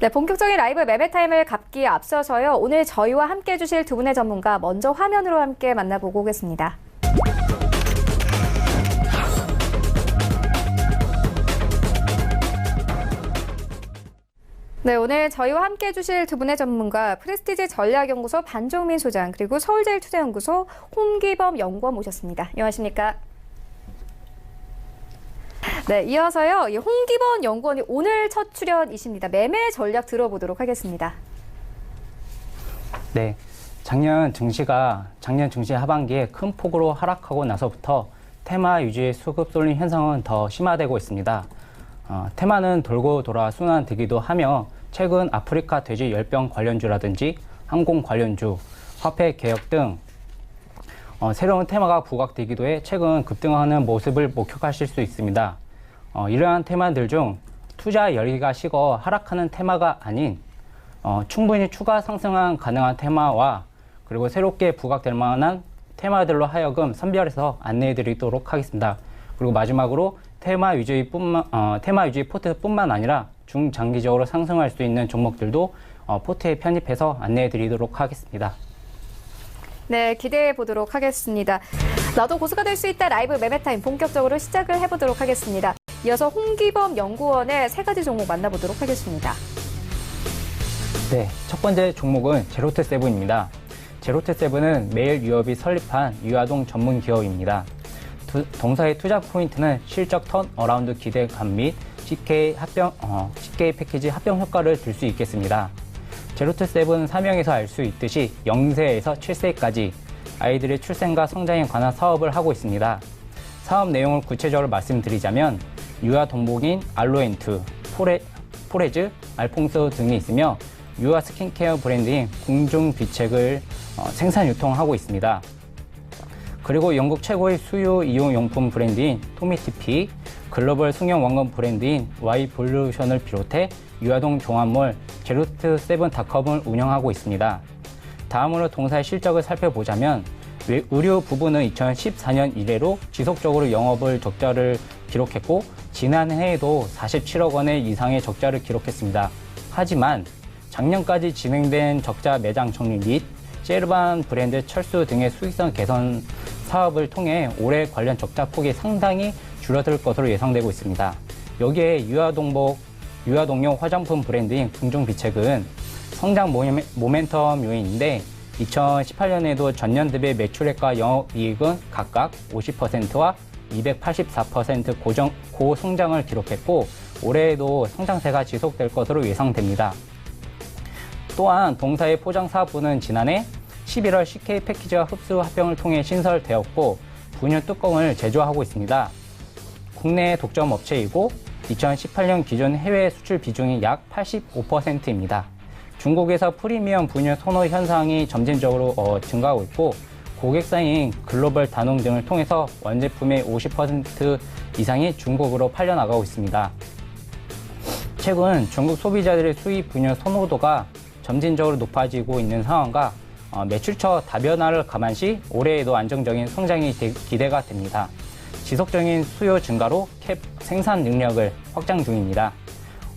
네, 본격적인 라이브 매매타임을 갖기에 앞서서요. 오늘 저희와 함께 해주실 두 분의 전문가 먼저 화면으로 함께 만나보고 오겠습니다. 네, 오늘 저희와 함께 해주실 두 분의 전문가 프레스티지 전략연구소 반종민 소장 그리고 서울제일투자연구소 홍기범 연구원 모셨습니다. 안녕하십니까? 네, 이어서요. 이 홍기범 연구원이 오늘 첫 출연이십니다. 매매 전략 들어보도록 하겠습니다. 네, 작년 증시 하반기에 큰 폭으로 하락하고 나서부터 테마 유지의 수급 쏠림 현상은 더 심화되고 있습니다. 테마는 돌고 돌아 순환되기도 하며 최근 아프리카 돼지 열병 관련주라든지 항공 관련주, 화폐 개혁 등 새로운 테마가 부각되기도 해 최근 급등하는 모습을 목격하실 수 있습니다. 이러한 테마들 중 투자 열기가 식어 하락하는 테마가 아닌 충분히 추가 상승한 가능한 테마와 그리고 새롭게 부각될 만한 테마들로 하여금 선별해서 안내해 드리도록 하겠습니다. 그리고 마지막으로 테마 위주의 포트뿐만 아니라 중장기적으로 상승할 수 있는 종목들도 포트에 편입해서 안내해 드리도록 하겠습니다. 네, 기대해 보도록 하겠습니다. 나도 고수가 될 수 있다 라이브 매매타임 본격적으로 시작을 해보도록 하겠습니다. 이어서 홍기범 연구원의 세 가지 종목 만나보도록 하겠습니다. 네, 첫 번째 종목은 제로투세븐입니다. 제로투세븐은 매일 유업이 설립한 유아동 전문 기업입니다. 동사의 투자 포인트는 실적 턴 어라운드 기대감 및 CK 패키지 합병 효과를 들 수 있겠습니다. 제로투세븐 사명에서 알 수 있듯이 0세에서 7세까지 아이들의 출생과 성장에 관한 사업을 하고 있습니다. 사업 내용을 구체적으로 말씀드리자면 유아 동복인 알로엔트, 포레즈, 알퐁스 등이 있으며 유아 스킨케어 브랜드인 궁중비책을 생산 유통하고 있습니다. 그리고 영국 최고의 수유 이용용품 브랜드인 토미티피, 글로벌 승용 원금 브랜드인 Y볼루션을 비롯해 유아동 종합몰 제로투세븐닷컴을 운영하고 있습니다. 다음으로 동사의 실적을 살펴보자면 의류 부분은 2014년 이래로 지속적으로 영업을 적자를 기록했고 지난해에도 47억 원의 이상의 적자를 기록했습니다. 하지만 작년까지 진행된 적자 매장 정리 및 셰르반 브랜드 철수 등의 수익성 개선 사업을 통해 올해 관련 적자 폭이 상당히 줄어들 것으로 예상되고 있습니다. 여기에 유아동용 화장품 브랜드인 궁중비책은 성장 모멘텀 요인인데 2018년에도 전년 대비 매출액과 영업이익은 각각 50%와 284% 고성장을 기록했고 올해에도 성장세가 지속될 것으로 예상됩니다. 또한 동사의 포장사업부는 지난해 11월 CK 패키지와 흡수 합병을 통해 신설되었고 분유 뚜껑을 제조하고 있습니다. 국내 독점 업체이고 2018년 기준 해외 수출 비중이 약 85%입니다. 중국에서 프리미엄 분유 선호 현상이 점진적으로 증가하고 있고 고객사인 글로벌 단홍 등을 통해서 원제품의 50% 이상이 중국으로 팔려나가고 있습니다. 최근 중국 소비자들의 수입 분유 선호도가 점진적으로 높아지고 있는 상황과 매출처 다변화를 감안시 올해에도 안정적인 성장이 기대가 됩니다. 지속적인 수요 증가로 캡 생산 능력을 확장 중입니다.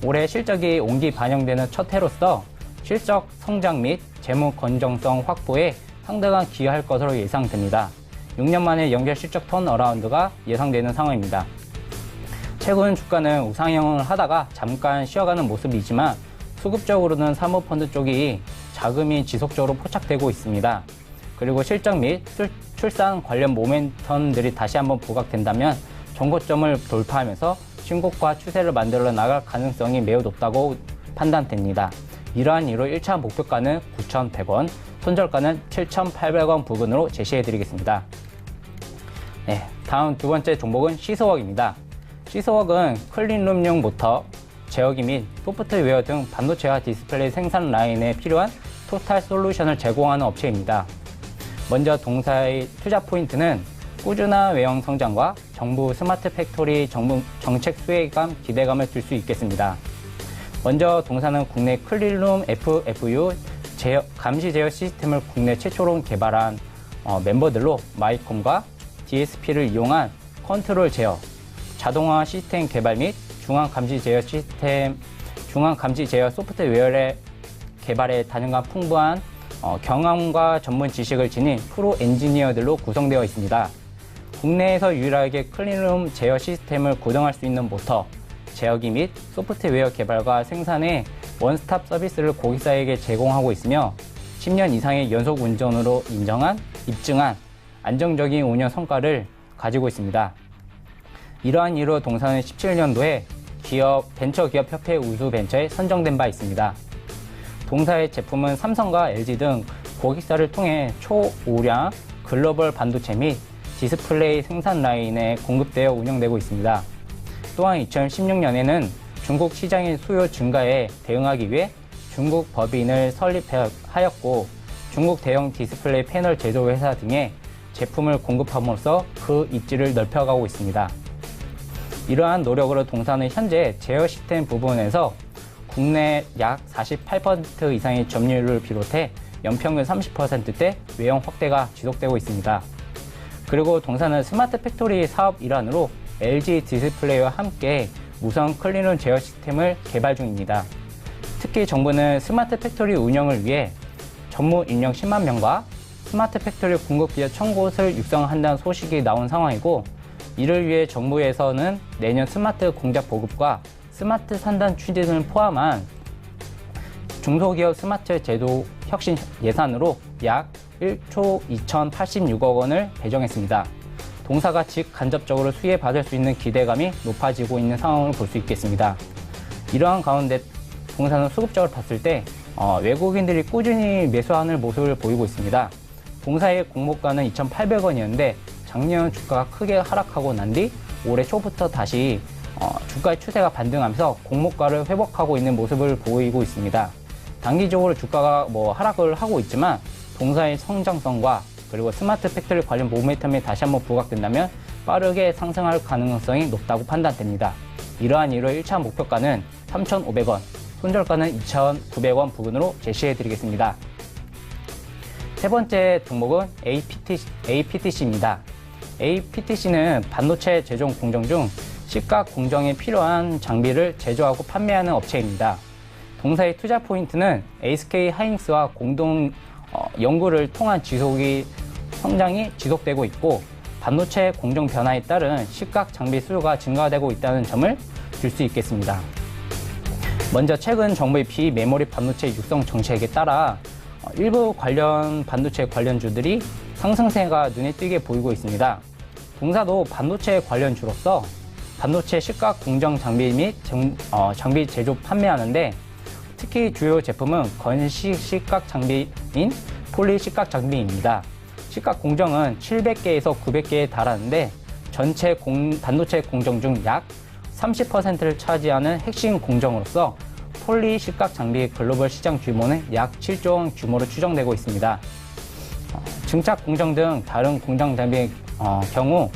올해 실적이 온기 반영되는 첫 해로서 실적 성장 및 재무 건전성 확보에 상당한 기여할 것으로 예상됩니다. 6년 만에 연결 실적 턴어라운드가 예상되는 상황입니다. 최근 주가는 우상향을 하다가 잠깐 쉬어가는 모습이지만 수급적으로는 사모펀드 쪽이 자금이 지속적으로 포착되고 있습니다. 그리고 실적 및 출산 관련 모멘텀들이 다시 한번 부각된다면 정고점을 돌파하면서 신고가 추세를 만들어 나갈 가능성이 매우 높다고 판단됩니다. 이러한 이유로 1차 목표가는 9,100원, 손절가는 7,800원 부근으로 제시해드리겠습니다. 네, 다음 두 번째 종목은 시소웍입니다. 시소웍은 클린룸용 모터, 제어기 및 소프트웨어 등 반도체와 디스플레이 생산 라인에 필요한 토탈 솔루션을 제공하는 업체입니다. 먼저 동사의 투자 포인트는 꾸준한 외형 성장과 정부 스마트 팩토리 정책 수혜감 기대감을 줄 수 있겠습니다. 먼저 동사는 국내 클린룸 FFU 감시 제어 시스템을 국내 최초로 개발한 멤버들로 마이콤과 DSP를 이용한 컨트롤 제어, 자동화 시스템 개발 및 중앙 감시 제어 시스템 중앙 감지 제어 소프트웨어의 개발에 다양한 풍부한 경험과 전문 지식을 지닌 프로 엔지니어들로 구성되어 있습니다. 국내에서 유일하게 클린룸 제어 시스템을 구동할 수 있는 모터, 제어기 및 소프트웨어 개발과 생산의 원스톱 서비스를 고객사에게 제공하고 있으며 10년 이상의 연속 운전으로 입증한 안정적인 운영 성과를 가지고 있습니다. 이러한 이유로 동사는 17년도에 벤처기업협회 우수벤처에 선정된 바 있습니다. 동사의 제품은 삼성과 LG 등 고객사를 통해 초오량 글로벌 반도체 및 디스플레이 생산 라인에 공급되어 운영되고 있습니다. 또한 2016년에는 중국 시장의 수요 증가에 대응하기 위해 중국 법인을 설립하였고 중국 대형 디스플레이 패널 제조 회사 등에 제품을 공급함으로써 그 입지를 넓혀가고 있습니다. 이러한 노력으로 동사는 현재 제어 시스템 부분에서 국내 약 48% 이상의 점유율을 비롯해 연평균 30%대 외형 확대가 지속되고 있습니다. 그리고 동사는 스마트 팩토리 사업 일환으로 LG 디스플레이와 함께 무선 클린룸 제어 시스템을 개발 중입니다. 특히 정부는 스마트 팩토리 운영을 위해 전문 인력 10만 명과 스마트 팩토리 공급기업 1000곳을 육성한다는 소식이 나온 상황이고, 이를 위해 정부에서는 내년 스마트 공작 보급과 스마트 산단 추진을 포함한 중소기업 스마트 제도 혁신 예산으로 약 1조 2086억 원을 배정했습니다. 동사가 직간접적으로 수혜받을 수 있는 기대감이 높아지고 있는 상황을 볼 수 있겠습니다. 이러한 가운데 동사는 수급적으로 봤을 때 외국인들이 꾸준히 매수하는 모습을 보이고 있습니다. 동사의 공모가는 2,800원이었는데 작년 주가가 크게 하락하고 난 뒤 올해 초부터 다시 주가의 추세가 반등하면서 공모가를 회복하고 있는 모습을 보이고 있습니다. 단기적으로 주가가 하락을 하고 있지만 동사의 성장성과 그리고 스마트 팩토리 관련 모멘텀이 다시 한번 부각된다면 빠르게 상승할 가능성이 높다고 판단됩니다. 이러한 이유로 1차 목표가는 3,500원, 손절가는 2,900원 부근으로 제시해드리겠습니다. 세 번째 종목은 APTC입니다. APTC는 반도체 제조 공정 중 시각 공정에 필요한 장비를 제조하고 판매하는 업체입니다. 동사의 투자 포인트는 SK 하이닉스와 공동 연구를 통한 성장이 지속되고 있고, 반도체 공정 변화에 따른 시각 장비 수요가 증가되고 있다는 점을 들 수 있겠습니다. 먼저 최근 정부의 비메모리 반도체 육성 정책에 따라 일부 반도체 관련주들이 상승세가 눈에 띄게 보이고 있습니다. 동사도 반도체 관련주로서 반도체 시각 공정 장비 및 장비 제조 판매하는데, 특히 주요 제품은 건식 시각 장비인 폴리 시각 장비입니다. 시각 공정은 700개에서 900개에 달하는데 전체 반도체 공정 중 약 30%를 차지하는 핵심 공정으로서 폴리 시각 장비의 글로벌 시장 규모는 약 7조 원 규모로 추정되고 있습니다. 증착 공정 등 다른 공정 장비의 경우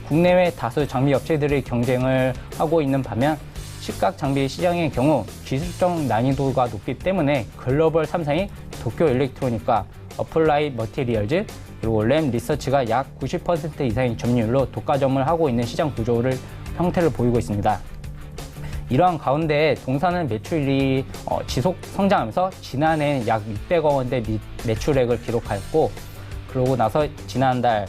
국내외 다수 장비 업체들이 경쟁을 하고 있는 반면, 시각 장비 시장의 경우 기술적 난이도가 높기 때문에 글로벌 3사인 도쿄 일렉트로닉과 어플라이 머티리얼즈 그리고 램 리서치가 약 90% 이상의 점유율로 독과점을 하고 있는 시장 구조를 형태를 보이고 있습니다. 이러한 가운데 동사는 매출이 지속 성장하면서 지난해 약 600억 원대 매출액을 기록하였고, 그러고 나서 지난해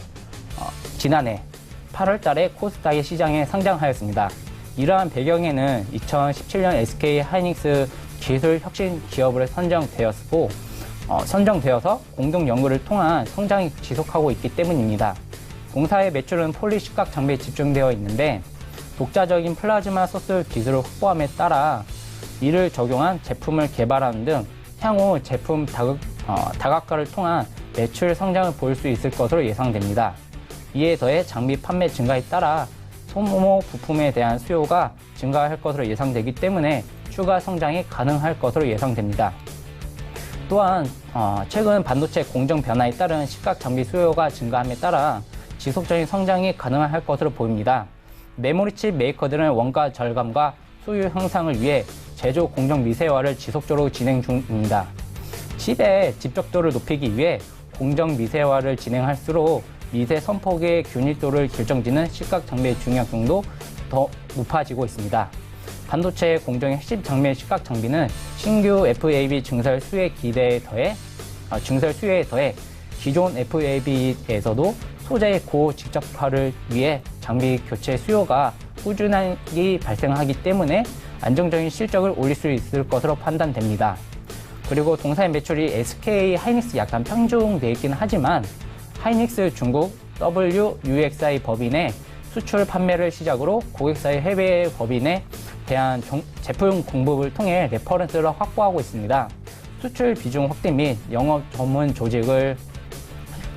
8월 달에 코스닥의 시장에 상장하였습니다. 이러한 배경에는 2017년 SK 하이닉스 기술 혁신 기업으로 선정되어서 공동 연구를 통한 성장이 지속하고 있기 때문입니다. 동사의 매출은 폴리 시각 장비에 집중되어 있는데, 독자적인 플라즈마 소스 기술을 확보함에 따라 이를 적용한 제품을 개발하는 등 향후 제품 다각화를 통한 매출 성장을 보일 수 있을 것으로 예상됩니다. 이에 더해 장비 판매 증가에 따라 소모 부품에 대한 수요가 증가할 것으로 예상되기 때문에 추가 성장이 가능할 것으로 예상됩니다. 또한 최근 반도체 공정 변화에 따른 시각 장비 수요가 증가함에 따라 지속적인 성장이 가능할 것으로 보입니다. 메모리칩 메이커들은 원가 절감과 수요 향상을 위해 제조 공정 미세화를 지속적으로 진행 중입니다. 칩의 집적도를 높이기 위해 공정 미세화를 진행할수록 미세 선폭의 균일도를 결정짓는 시각 장비의 중요성도 더 높아지고 있습니다. 반도체 공정의 핵심 장비의 시각 장비는 신규 FAB 증설 수혜 증설 수혜에 더해 기존 FAB에서도 소재의 고직접화를 위해 장비 교체 수요가 꾸준히 발생하기 때문에 안정적인 실적을 올릴 수 있을 것으로 판단됩니다. 그리고 동사의 매출이 SK 하이닉스 약간 편중되어 있긴 하지만 하이닉스 중국 WUXI 법인의 수출 판매를 시작으로 고객사의 해외 법인에 대한 제품 공급을 통해 레퍼런스를 확보하고 있습니다. 수출 비중 확대 및 영업 전문 조직을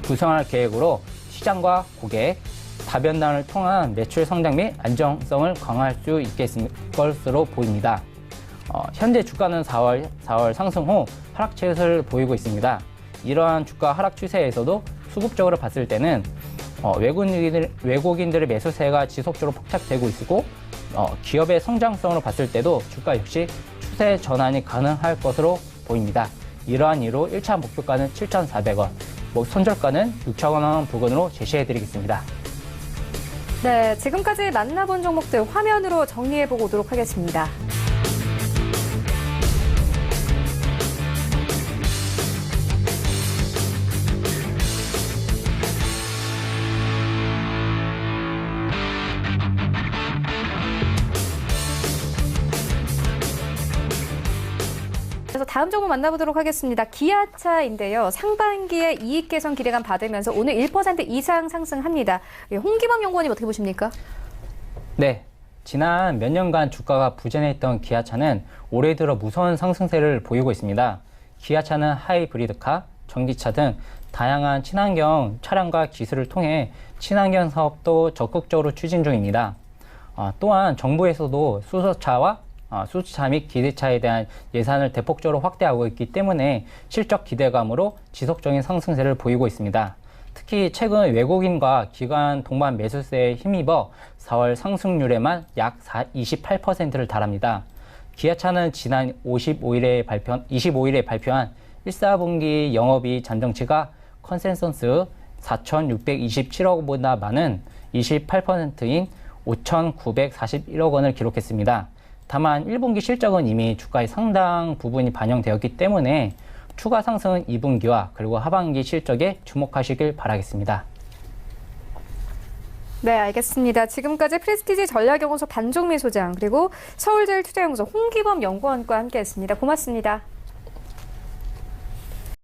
구성할 계획으로 시장과 고객, 다변단을 통한 매출 성장 및 안정성을 강화할 수 있을 것으로 보입니다. 현재 주가는 4월 상승 후 하락 추세를 보이고 있습니다. 이러한 주가 하락 추세에서도 수급적으로 봤을 때는 외국인들의 매수세가 지속적으로 포착되고 있고 기업의 성장성으로 봤을 때도 주가 역시 추세 전환이 가능할 것으로 보입니다. 이러한 이유로 1차 목표가는 7,400원, 손절가는 6,000원 부근으로 제시해드리겠습니다. 네, 지금까지 만나본 종목들 화면으로 정리해보고 오도록 하겠습니다. 그래서 다음 종목 만나보도록 하겠습니다. 기아차인데요. 상반기에 이익 개선 기대감 받으면서 오늘 1% 이상 상승합니다. 홍기범 연구원님 어떻게 보십니까? 네, 지난 몇 년간 주가가 부진했던 기아차는 올해 들어 무서운 상승세를 보이고 있습니다. 기아차는 하이브리드카, 전기차 등 다양한 친환경 차량과 기술을 통해 친환경 사업도 적극적으로 추진 중입니다. 또한 정부에서도 수소차 및 기대차에 대한 예산을 대폭적으로 확대하고 있기 때문에 실적 기대감으로 지속적인 상승세를 보이고 있습니다. 특히 최근 외국인과 기관 동반 매수세에 힘입어 4월 상승률에만 약 28%를 달합니다. 기아차는 지난 25일에 발표한 1사분기 영업이익 잠정치가 컨센서스 4,627억 원보다 많은 28%인 5,941억 원을 기록했습니다. 다만 1분기 실적은 이미 주가의 상당 부분이 반영되었기 때문에 추가 상승은 2분기와 그리고 하반기 실적에 주목하시길 바라겠습니다. 네, 알겠습니다. 지금까지 프레스티지 전략연구소 반종미 소장 그리고 서울제일투자연구소 홍기범 연구원과 함께했습니다. 고맙습니다.